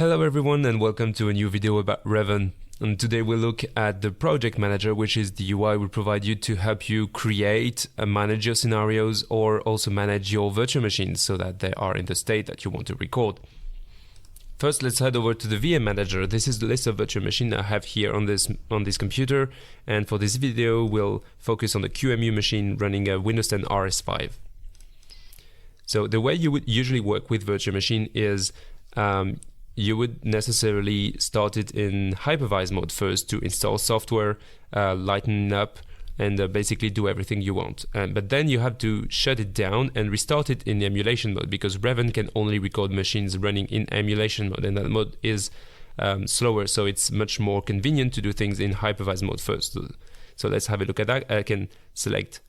Hello everyone and welcome to a new video about REVEN. And today we'll look at the project manager, which is the UI we provide you to help you create and manage your scenarios or also manage your virtual machines so that they are in the state that you want to record. First, let's head over to the VM manager. This is the list of virtual machines I have here on this computer, and for this video we'll focus on the QEMU machine running a Windows 10 RS5. So the way you would usually work with virtual machine is you would necessarily start it in hypervised mode first to install software, lighten up, and basically do everything you want. But then you have to shut it down and restart it in emulation mode, because REVEN can only record machines running in emulation mode, and that mode is slower, so it's much more convenient to do things in hypervised mode first. So let's have a look at that. I can select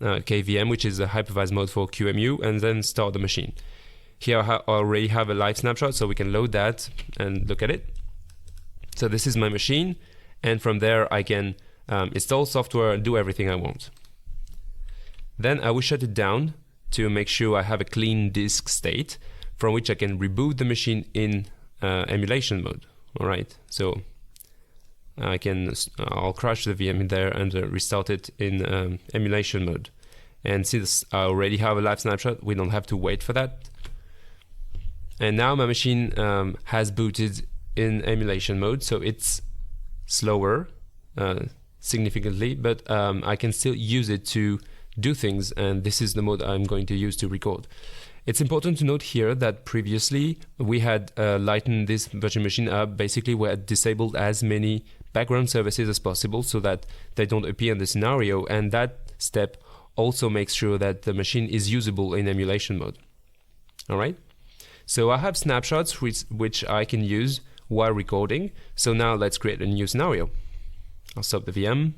KVM, which is a hypervised mode for QEMU, and then start the machine. Here I already have a live snapshot, so we can load that and look at it. So this is my machine, and from there I can install software and do everything I want. Then I will shut it down to make sure I have a clean disk state from which I can reboot the machine in emulation mode. Alright, so I'll crash the VM in there and restart it in emulation mode. And since I already have a live snapshot, we don't have to wait for that. And now my machine has booted in emulation mode, so it's slower significantly, but I can still use it to do things, and this is the mode I'm going to use to record. It's important to note here that previously we had lightened this virtual machine up. Basically, we had disabled as many background services as possible so that they don't appear in the scenario, and that step also makes sure that the machine is usable in emulation mode. All right. So I have snapshots which I can use while recording. So now let's create a new scenario. I'll stop the VM,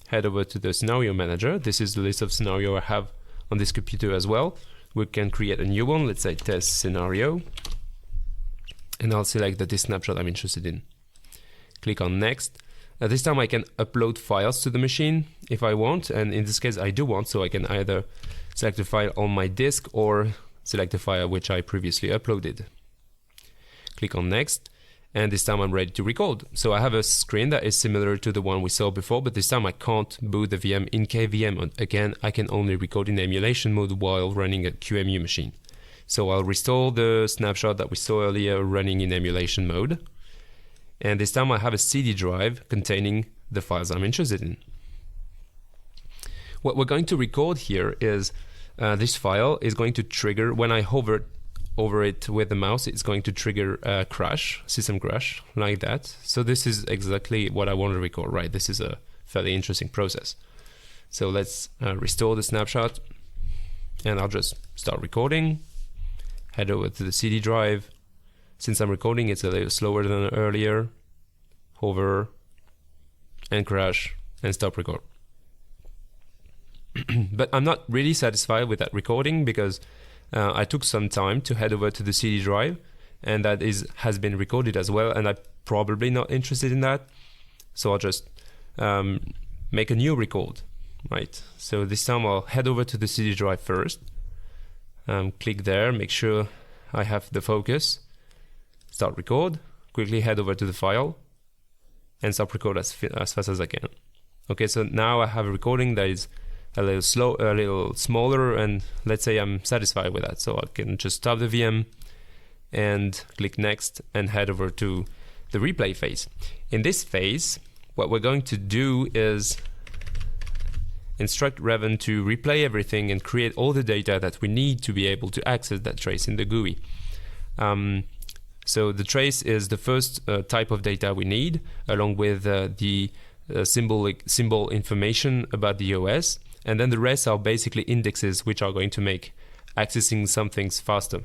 head over to the scenario manager. This is the list of scenarios I have on this computer as well. We can create a new one, let's say test scenario. And I'll select the disk snapshot I'm interested in. Click on next. This time I can upload files to the machine if I want, and in this case I do want, so I can either select a file on my disk or select a file which I previously uploaded. Click on next, and this time I'm ready to record. So I have a screen that is similar to the one we saw before, but this time I can't boot the VM in KVM. Again, I can only record in emulation mode while running a QEMU machine. So I'll restore the snapshot that we saw earlier running in emulation mode. And this time I have a CD drive containing the files I'm interested in. What we're going to record here is this file is going to trigger, when I hover over it with the mouse, it's going to trigger a crash, system crash, like that. So this is exactly what I want to record, right? This is a fairly interesting process. So let's restore the snapshot, and I'll just start recording, head over to the CD drive. Since I'm recording, it's a little slower than earlier. Hover, and crash, and stop record. But I'm not really satisfied with that recording, because I took some time to head over to the CD drive, and that has been recorded as well, and I'm probably not interested in that. So I'll just make a new record, right? So this time I'll head over to the CD drive first, click there, make sure I have the focus, start record, quickly head over to the file, and stop record as fast as I can. Okay, so now I have a recording that is a little smaller, and let's say I'm satisfied with that. So I can just stop the VM and click next and head over to the replay phase. In this phase, what we're going to do is instruct REVEN to replay everything and create all the data that we need to be able to access that trace in the GUI. So the trace is the first type of data we need, along with the symbol information about the OS. And then the rest are basically indexes which are going to make accessing some things faster.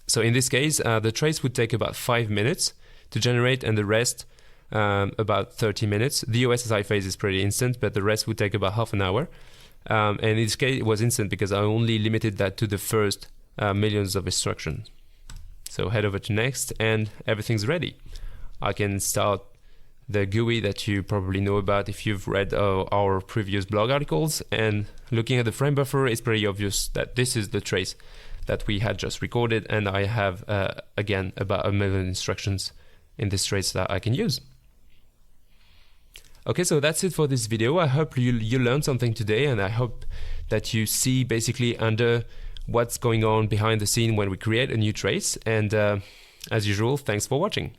So in this case, the trace would take about 5 minutes to generate, and the rest about 30 minutes. The OSSI phase is pretty instant, but the rest would take about half an hour. And in this case, it was instant because I only limited that to the first millions of instructions. So head over to next, and everything's ready. I can start the GUI that you probably know about if you've read our previous blog articles, and looking at the frame buffer, it's pretty obvious that this is the trace that we had just recorded, and I have again about 1 million instructions in this trace that I can use. Okay, so that's it for this video. I hope you learned something today, and I hope that you see basically under what's going on behind the scene when we create a new trace. And as usual, thanks for watching.